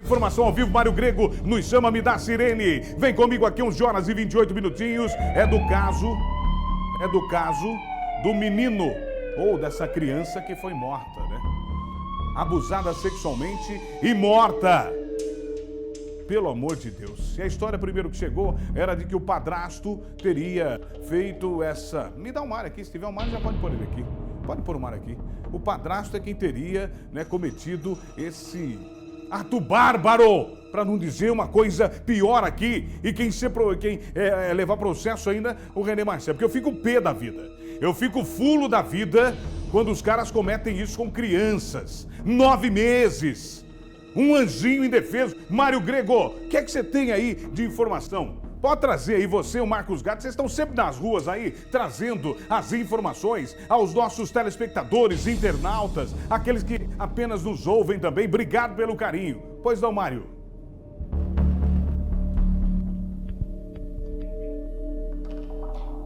Informação ao vivo, Mário Grego nos chama, me dá sirene. Vem comigo aqui 11 horas e 28 minutinhos. É do caso do menino ou dessa criança que foi morta, né? Abusada sexualmente e morta. Pelo amor de Deus. E a história primeiro que chegou era de que o padrasto teria feito essa... Me dá um mar aqui, se tiver um mar já pode pôr ele aqui. Pode pôr o mar aqui. O padrasto é quem teria, né, cometido esse ato bárbaro, para não dizer uma coisa pior aqui. E quem levar processo ainda, o René Marcelo. Porque eu fico pé da vida. Eu fico fulo da vida quando os caras cometem isso com crianças. 9 meses. Um anjinho indefeso. Mário Grego, o que é que você tem aí de informação? Pode trazer aí você, o Marcos Gato, vocês estão sempre nas ruas aí, trazendo as informações aos nossos telespectadores, internautas, aqueles que apenas nos ouvem também. Obrigado pelo carinho. Pois não, Mário?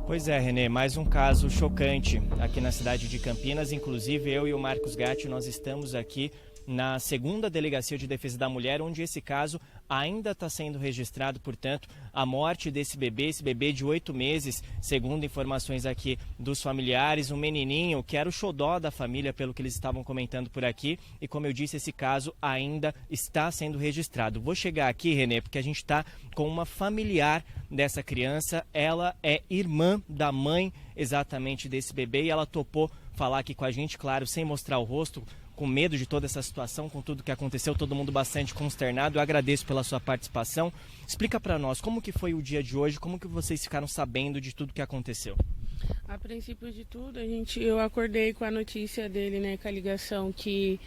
Pois é, Renê, mais um caso chocante aqui na cidade de Campinas. Inclusive, eu e o Marcos Gatti, nós estamos aqui na 2ª Delegacia de Defesa da Mulher, onde esse caso ainda está sendo registrado. Portanto, a morte desse bebê, esse bebê de 8 meses, segundo informações aqui dos familiares, um menininho que era o xodó da família, pelo que eles estavam comentando por aqui. E como eu disse, esse caso ainda está sendo registrado. Vou chegar aqui, Renê, porque a gente está com uma familiar dessa criança. Ela é irmã da mãe exatamente desse bebê e ela topou falar aqui com a gente, claro, sem mostrar o rosto, com medo de toda essa situação, com tudo que aconteceu, todo mundo bastante consternado. Eu agradeço pela sua participação. Explica para nós como que foi o dia de hoje, como que vocês ficaram sabendo de tudo que aconteceu. A princípio de tudo, eu acordei com a notícia dele, né, com a ligação que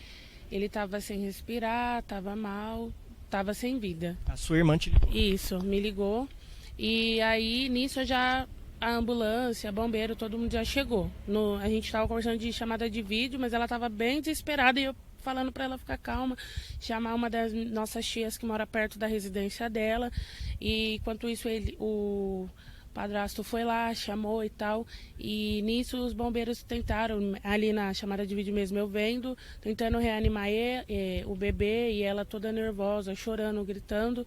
ele estava sem respirar, estava mal, estava sem vida. A sua irmã te ligou? Isso, me ligou. E aí, nisso, a ambulância, bombeiro, todo mundo já chegou. A gente estava conversando de chamada de vídeo, mas ela estava bem desesperada e eu falando para ela ficar calma, chamar uma das nossas tias que mora perto da residência dela. E enquanto isso, o padrasto foi lá, chamou e tal. E nisso os bombeiros tentaram, ali na chamada de vídeo mesmo, eu vendo, tentando reanimar o bebê e ela toda nervosa, chorando, gritando.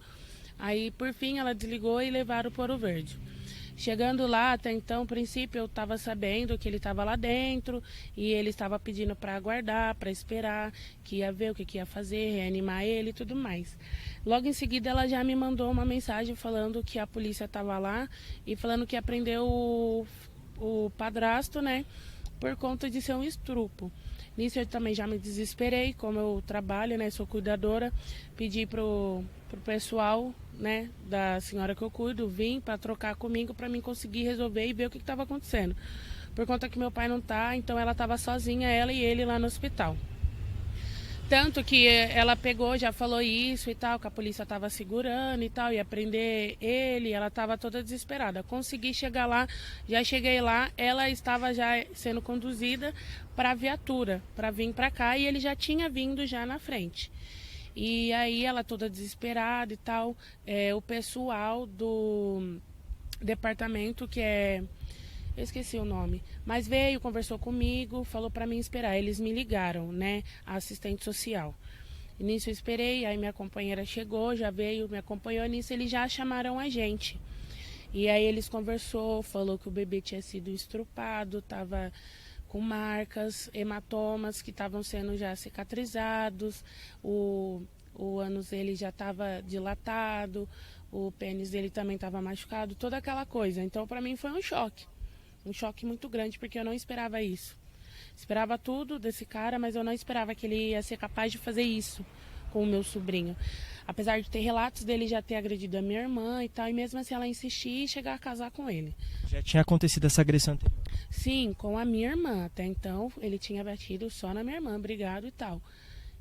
Aí, por fim, ela desligou e levaram para o Ouro Verde. Chegando lá, até então, a princípio, eu estava sabendo que ele estava lá dentro e ele estava pedindo para aguardar, para esperar, que ia ver o que ia fazer, reanimar ele e tudo mais. Logo em seguida, ela já me mandou uma mensagem falando que a polícia estava lá e falando que ia prender o padrasto, né, por conta de ser um estupro. Nisso eu também já me desesperei, como eu trabalho, né, sou cuidadora, pedi pro pessoal, né, da senhora que eu cuido, vir para trocar comigo para mim conseguir resolver e ver o que estava acontecendo. Por conta que meu pai não tá, então ela estava sozinha, ela e ele lá no hospital. Tanto que ela pegou, já falou isso e tal, que a polícia estava segurando e tal, ia prender ele, ela estava toda desesperada. Consegui chegar lá, já cheguei lá, ela estava já sendo conduzida para a viatura, para vir para cá, e ele já tinha vindo já na frente. E aí ela toda desesperada e tal, o pessoal do departamento que é... Eu esqueci o nome, mas veio, conversou comigo, falou para mim esperar. Eles me ligaram, né, a assistente social. E nisso eu esperei, aí minha companheira chegou, já veio, me acompanhou. Nisso eles já chamaram a gente. E aí eles conversou, falou que o bebê tinha sido estrupado, estava com marcas, hematomas que estavam sendo já cicatrizados, o ânus dele já estava dilatado, o pênis dele também estava machucado, toda aquela coisa. Então para mim foi um choque muito grande, porque eu não esperava isso. Esperava tudo desse cara, mas eu não esperava que ele ia ser capaz de fazer isso com o meu sobrinho. Apesar de ter relatos dele já ter agredido a minha irmã e tal, e mesmo assim ela insistia em chegar a casar com ele. Já tinha acontecido essa agressão anterior? Sim, com a minha irmã. Até então ele tinha batido só na minha irmã, brigado e tal.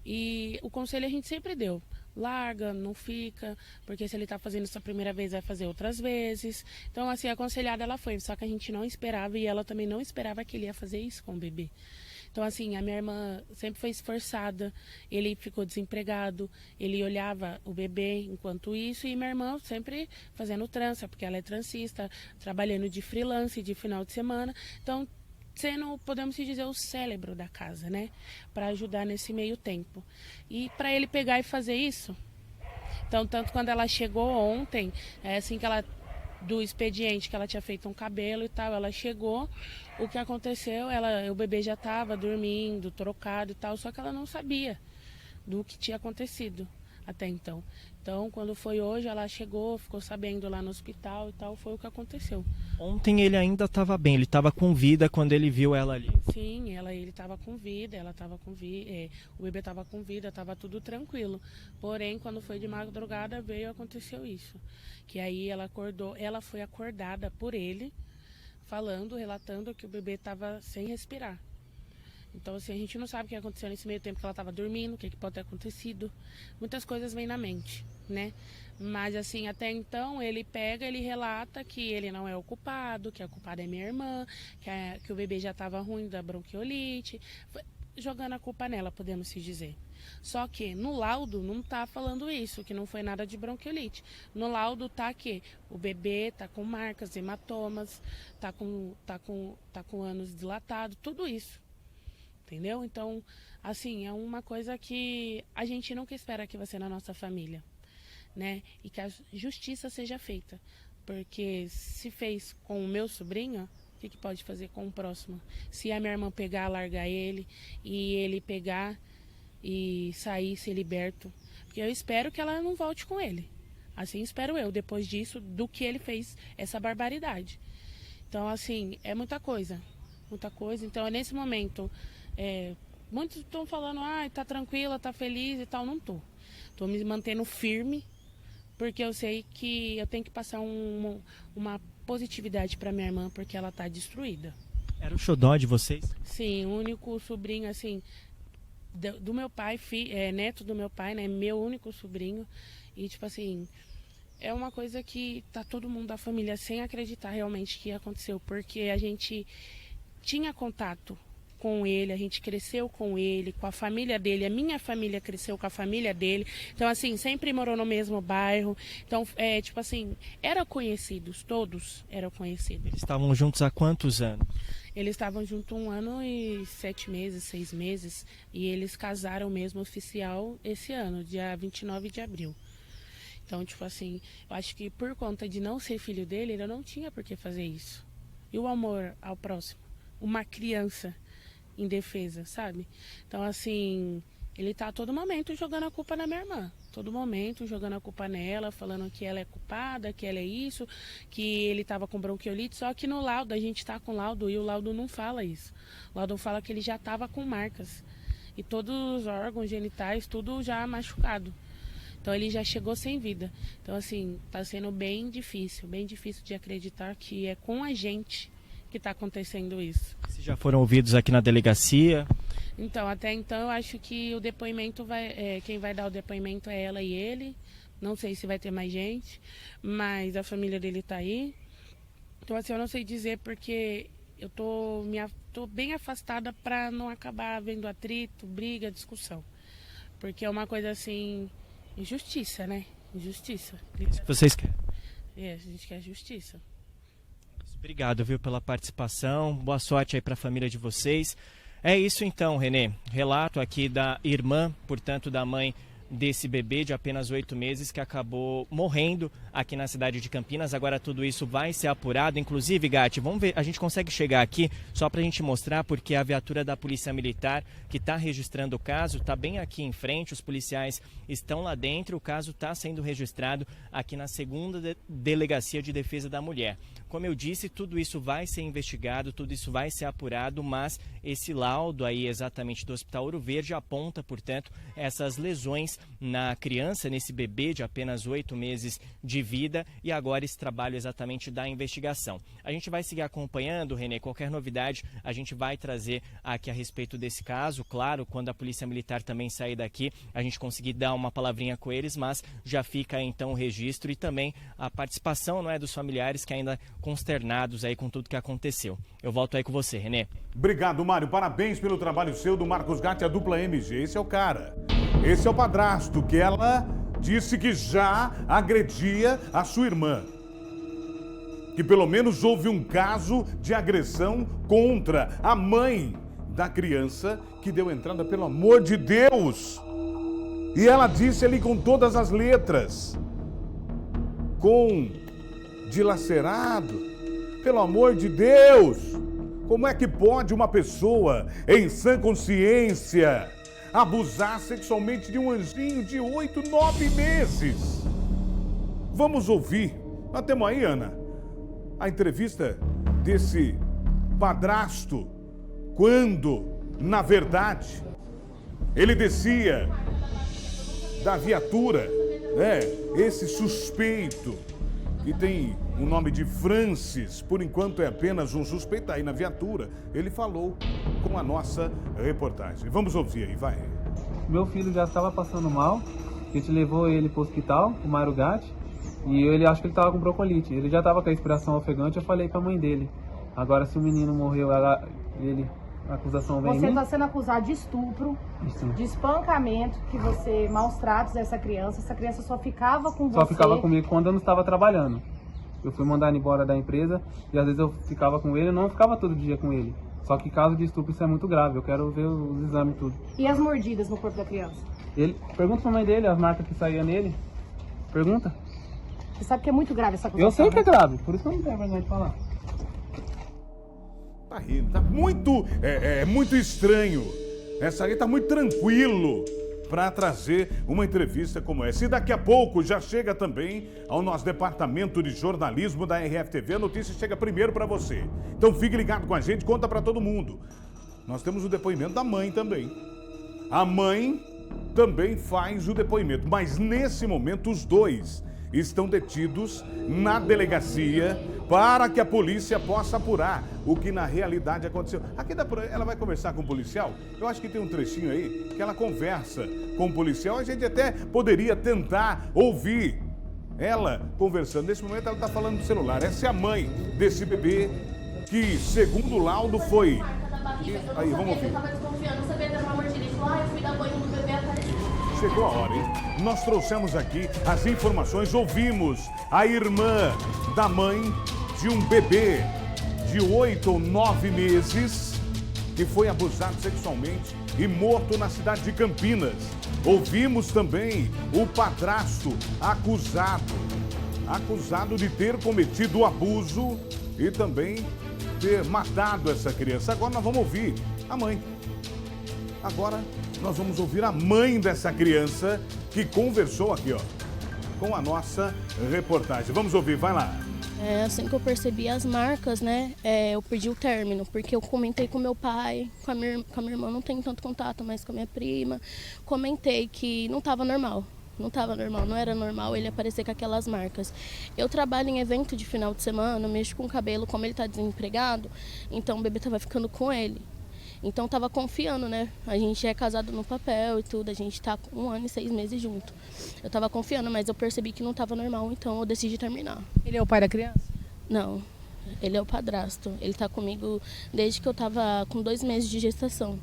E o conselho a gente sempre deu: larga, não fica, porque se ele tá fazendo isso a primeira vez, vai fazer outras vezes. Então, assim, aconselhada ela foi, só que a gente não esperava, e ela também não esperava que ele ia fazer isso com o bebê. Então, assim, a minha irmã sempre foi esforçada, ele ficou desempregado, ele olhava o bebê enquanto isso, e minha irmã sempre fazendo trança, porque ela é transista, trabalhando de freelance, de final de semana. Então, sendo, podemos dizer, o cérebro da casa, né? Para ajudar nesse meio tempo. E para ele pegar e fazer isso, Então, tanto quando ela chegou ontem, assim que ela do expediente que ela tinha feito um cabelo e tal, ela chegou, o que aconteceu, o bebê já estava dormindo, trocado e tal, só que ela não sabia do que tinha acontecido até então. Então, quando foi hoje, ela chegou, ficou sabendo lá no hospital e tal, foi o que aconteceu. Ontem ele ainda estava bem, ele estava com vida quando ele viu ela ali. Sim, ele estava com vida, ela estava com vida, o bebê estava com vida, estava tudo tranquilo. Porém, quando foi de madrugada, aconteceu isso. Que aí ela acordou, ela foi acordada por ele, relatando que o bebê estava sem respirar. Então, assim, a gente não sabe o que aconteceu nesse meio tempo que ela estava dormindo, o que pode ter acontecido. Muitas coisas vêm na mente, né? Mas, assim, até então, ele relata que ele não é o culpado, que a culpada é minha irmã, que o bebê já estava ruim da bronquiolite, jogando a culpa nela, podemos se dizer. Só que no laudo não tá falando isso, que não foi nada de bronquiolite. No laudo tá que o bebê tá com marcas, hematomas, tá com ânus dilatado, tudo isso. Entendeu? Então, assim, é uma coisa que a gente nunca espera que vai ser na nossa família, né? E que a justiça seja feita. Porque se fez com o meu sobrinho, o que pode fazer com o próximo? Se a minha irmã pegar, largar ele, e ele pegar e sair, ser liberto. Porque eu espero que ela não volte com ele. Assim espero eu, depois disso, do que ele fez, essa barbaridade. Então, assim, é muita coisa. Muita coisa. Então, nesse momento... muitos estão falando, tá tranquila, tá feliz e tal. Não tô. Tô me mantendo firme, porque eu sei que eu tenho que passar uma positividade para minha irmã, porque ela tá destruída. Era o xodó de vocês? Sim, o único sobrinho, assim, do meu pai, neto do meu pai, né? Meu único sobrinho. E, tipo assim, é uma coisa que tá todo mundo da família sem acreditar realmente que aconteceu, porque a gente tinha contato com ele, a gente cresceu com ele, com a família dele, a minha família cresceu com a família dele, então assim, sempre morou no mesmo bairro, então tipo assim, eram conhecidos, todos eram conhecidos. Eles estavam juntos há quantos anos? Eles estavam juntos 1 ano e 7 meses, 6 meses, e eles casaram mesmo oficial esse ano, dia 29 de abril. Então, tipo assim, eu acho que por conta de não ser filho dele, ele não tinha por que fazer isso. E o amor ao próximo? Uma criança indefesa, sabe? Então, assim, ele tá a todo momento jogando a culpa na minha irmã. Todo momento jogando a culpa nela, falando que ela é culpada, que ela é isso, que ele tava com bronquiolite. Só que no laudo, a gente tá com laudo e o laudo não fala isso. O laudo fala que ele já tava com marcas. E todos os órgãos genitais, tudo já machucado. Então ele já chegou sem vida. Então, assim, tá sendo bem difícil de acreditar que é com a gente que está acontecendo isso. Vocês já foram ouvidos aqui na delegacia? Então, até então eu acho que o depoimento quem vai dar o depoimento é ela e ele. Não sei se vai ter mais gente, mas a família dele está aí. Então, assim, eu não sei dizer porque eu tô bem afastada para não acabar havendo atrito, briga, discussão. Porque é uma coisa assim, injustiça, né? Injustiça. Isso que vocês querem? A gente quer justiça. Obrigado, viu, pela participação. Boa sorte aí para a família de vocês. É isso então, Renê. Relato aqui da irmã, portanto, da mãe desse bebê de apenas 8 meses que acabou morrendo aqui na cidade de Campinas. Agora tudo isso vai ser apurado. Inclusive, Gatti, vamos ver, a gente consegue chegar aqui só para a gente mostrar, porque a viatura da Polícia Militar que está registrando o caso está bem aqui em frente. Os policiais estão lá dentro. O caso está sendo registrado aqui na 2ª Delegacia de Defesa da Mulher. Como eu disse, tudo isso vai ser investigado, tudo isso vai ser apurado, mas esse laudo aí exatamente do Hospital Ouro Verde aponta, portanto, essas lesões na criança, nesse bebê de apenas 8 meses de vida, e agora esse trabalho exatamente da investigação. A gente vai seguir acompanhando, Renê, qualquer novidade a gente vai trazer aqui a respeito desse caso. Claro, quando a Polícia Militar também sair daqui, a gente conseguir dar uma palavrinha com eles, mas já fica aí, então o registro e também a participação, não é, dos familiares que ainda consternados aí com tudo que aconteceu. Eu volto aí com você, Renê. Obrigado, Mário. Parabéns pelo trabalho seu, do Marcos Gatti, a dupla MG. Esse é o cara. Esse é o padrasto que ela disse que já agredia a sua irmã. Que pelo menos houve um caso de agressão contra a mãe da criança que deu entrada, pelo amor de Deus. E ela disse ali com todas as letras, com dilacerado, pelo amor de Deus, como é que pode uma pessoa em sã consciência abusar sexualmente de um anjinho de 8, 9 meses? Vamos ouvir, nós temos aí, Ana, a entrevista desse padrasto, quando, na verdade, ele descia da viatura, esse suspeito, que tem o nome de Francis, por enquanto é apenas um suspeito, aí na viatura, ele falou com a nossa reportagem. Vamos ouvir aí, vai. Meu filho já estava passando mal, a gente levou ele para o hospital, o Mário Gatti, e ele acho que ele estava com broncolite. Ele já estava com a respiração ofegante, eu falei para a mãe dele. Agora, se o menino morreu, a acusação vem em mim. Você está sendo acusado de estupro, de espancamento, que você, maus tratos dessa criança. Essa criança só ficava com você. Só ficava comigo quando eu não estava trabalhando. Eu fui mandado embora da empresa e às vezes eu ficava com ele, eu não ficava todo dia com ele. Só que caso de estupro isso é muito grave, eu quero ver os exames e tudo. E as mordidas no corpo da criança? Pergunta pra mãe dele, as marcas que saíam nele. Pergunta. Você sabe que é muito grave essa acusação? Eu sei que é grave, por isso que eu não tenho vergonha de falar. Tá rindo, tá muito estranho. Essa aí tá muito tranquilo para trazer uma entrevista como essa. E daqui a pouco já chega também ao nosso departamento de jornalismo da RFTV. A notícia chega primeiro para você. Então fique ligado com a gente, conta para todo mundo. Nós temos o depoimento da mãe também. A mãe também faz o depoimento, mas nesse momento os dois estão detidos na delegacia para que a polícia possa apurar o que na realidade aconteceu. Aqui ela vai conversar com o policial. Eu acho que tem um trechinho aí que ela conversa com o policial. A gente até poderia tentar ouvir ela conversando. Nesse momento ela está falando no celular. Essa é a mãe desse bebê que, segundo o laudo, foi... Aí, vamos ouvir. Ele estava desconfiando, não sabia que era uma mordida. Ele falou, eu fui dar banho no bebê, apareceu. Chegou a hora, hein? Nós trouxemos aqui as informações, ouvimos a irmã da mãe de um bebê de 8 ou 9 meses que foi abusado sexualmente e morto na cidade de Campinas. Ouvimos também o padrasto acusado de ter cometido o abuso e também ter matado essa criança. Agora nós vamos ouvir a mãe. Agora nós vamos ouvir a mãe dessa criança que conversou aqui, ó, com a nossa reportagem. Vamos ouvir, vai lá. Assim que eu percebi as marcas, né, eu pedi o término, porque eu comentei com meu pai, com a minha irmã não tenho tanto contato, mas com a minha prima, comentei que não estava normal. Não era normal ele aparecer com aquelas marcas. Eu trabalho em evento de final de semana, mexo com o cabelo, como ele está desempregado, então o bebê estava ficando com ele. Então tava confiando, né? A gente é casado no papel e tudo, a gente tá 1 ano e 6 meses junto. Eu tava confiando, mas eu percebi que não tava normal, então eu decidi terminar. Ele é o pai da criança? Não, ele é o padrasto. Ele tá comigo desde que eu tava com 2 meses de gestação.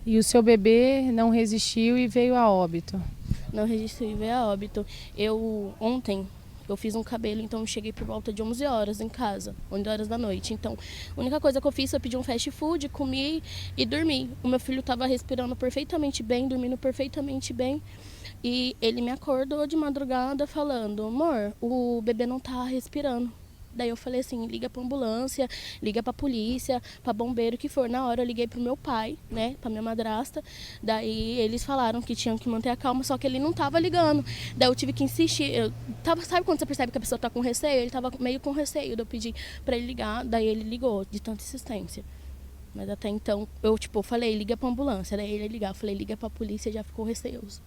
E o seu bebê não resistiu e veio a óbito? Não resistiu e veio a óbito. Ontem eu fiz um cabelo, então eu cheguei por volta de 11 horas em casa, 11 horas da noite. Então, a única coisa que eu fiz foi pedir um fast food, comi e dormi. O meu filho estava respirando perfeitamente bem, dormindo perfeitamente bem. E ele me acordou de madrugada falando, amor, o bebê não tá respirando. Daí eu falei assim, liga pra ambulância, liga pra polícia, pra bombeiro, o que for. Na hora eu liguei pro meu pai, né, pra minha madrasta. Daí eles falaram que tinham que manter a calma, só que ele não tava ligando. Daí eu tive que insistir. Sabe quando você percebe que a pessoa tá com receio? Ele tava meio com receio. Daí eu pedi pra ele ligar, daí ele ligou, de tanta insistência. Mas até então, eu falei, liga pra ambulância. Daí ele ligar, eu falei, liga pra polícia, já ficou receoso.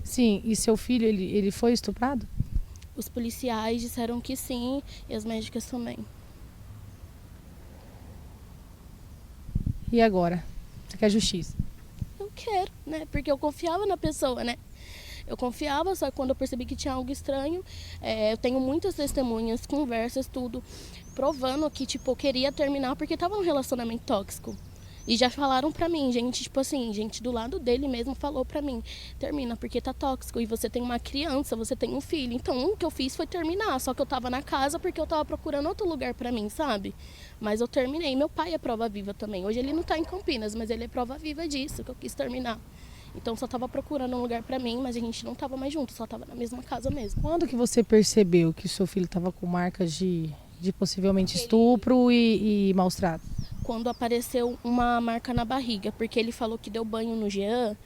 Sim, e seu filho, ele foi estuprado? Os policiais disseram que sim, e as médicas também. E agora? Você quer justiça? Eu quero, né? Porque eu confiava na pessoa, né? Eu confiava, só que quando eu percebi que tinha algo estranho, eu tenho muitas testemunhas, conversas, tudo, provando que, eu queria terminar porque estava num relacionamento tóxico. E já falaram pra mim, gente do lado dele mesmo falou pra mim, termina porque tá tóxico e você tem uma criança, você tem um filho. Então o que eu fiz foi terminar, só que eu tava na casa porque eu tava procurando outro lugar pra mim, sabe? Mas eu terminei, meu pai é prova viva também. Hoje ele não tá em Campinas, mas ele é prova viva disso, que eu quis terminar. Então só tava procurando um lugar pra mim, mas a gente não tava mais junto, só tava na mesma casa mesmo. Quando que você percebeu que o seu filho tava com marcas de possivelmente estupro e maus tratos? Quando apareceu uma marca na barriga, porque ele falou que deu banho no Jean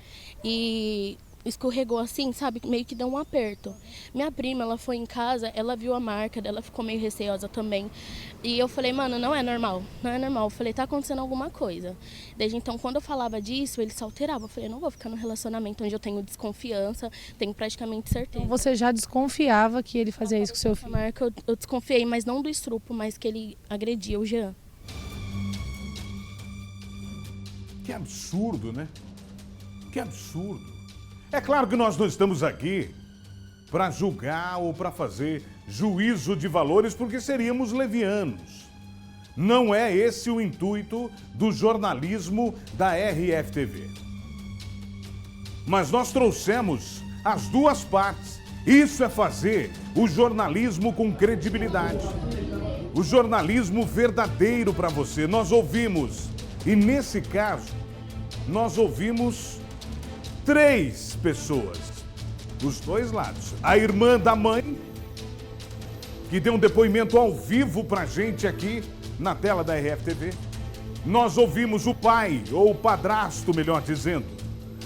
e escorregou assim, sabe? Meio que deu um aperto. Minha prima, ela foi em casa, ela viu a marca, ela ficou meio receosa também. E eu falei, mano, não é normal, não é normal. Eu falei, tá acontecendo alguma coisa. Desde então, quando eu falava disso, ele se alterava. Eu falei, não vou ficar num relacionamento onde eu tenho desconfiança, tenho praticamente certeza. Então você já desconfiava que ele fazia isso com o seu filho? A marca eu desconfiei, mas não do estupro, mas que ele agredia o Jean. Que absurdo, né? Que absurdo. É claro que nós não estamos aqui para julgar ou para fazer juízo de valores, porque seríamos levianos. Não é esse o intuito do jornalismo da RFTV. Mas nós trouxemos as duas partes. Isso é fazer o jornalismo com credibilidade. O jornalismo verdadeiro para você. Nós ouvimos, e nesse caso, nós ouvimos 3 pessoas, dos 2 lados. A irmã da mãe, que deu um depoimento ao vivo pra gente aqui na tela da RFTV. Nós ouvimos o pai, ou o padrasto, melhor dizendo,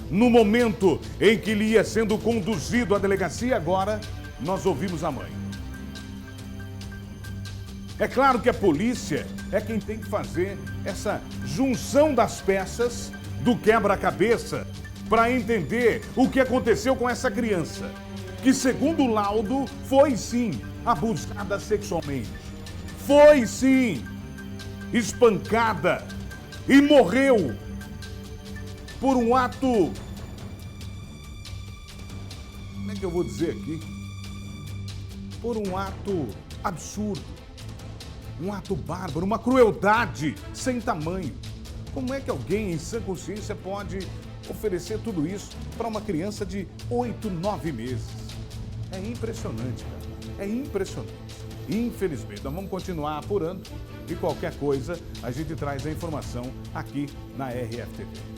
no momento em que ele ia sendo conduzido à delegacia. Agora, nós ouvimos a mãe. É claro que a polícia é quem tem que fazer essa junção das peças do quebra-cabeça para entender o que aconteceu com essa criança, que segundo o laudo foi sim abusada sexualmente, foi sim espancada e morreu por um ato, como é que eu vou dizer aqui? Por um ato absurdo, um ato bárbaro, uma crueldade sem tamanho. Como é que alguém em sã consciência pode oferecer tudo isso para uma criança de 8, 9 meses? É impressionante, cara. É impressionante. Infelizmente, nós vamos continuar apurando e qualquer coisa a gente traz a informação aqui na RFTV.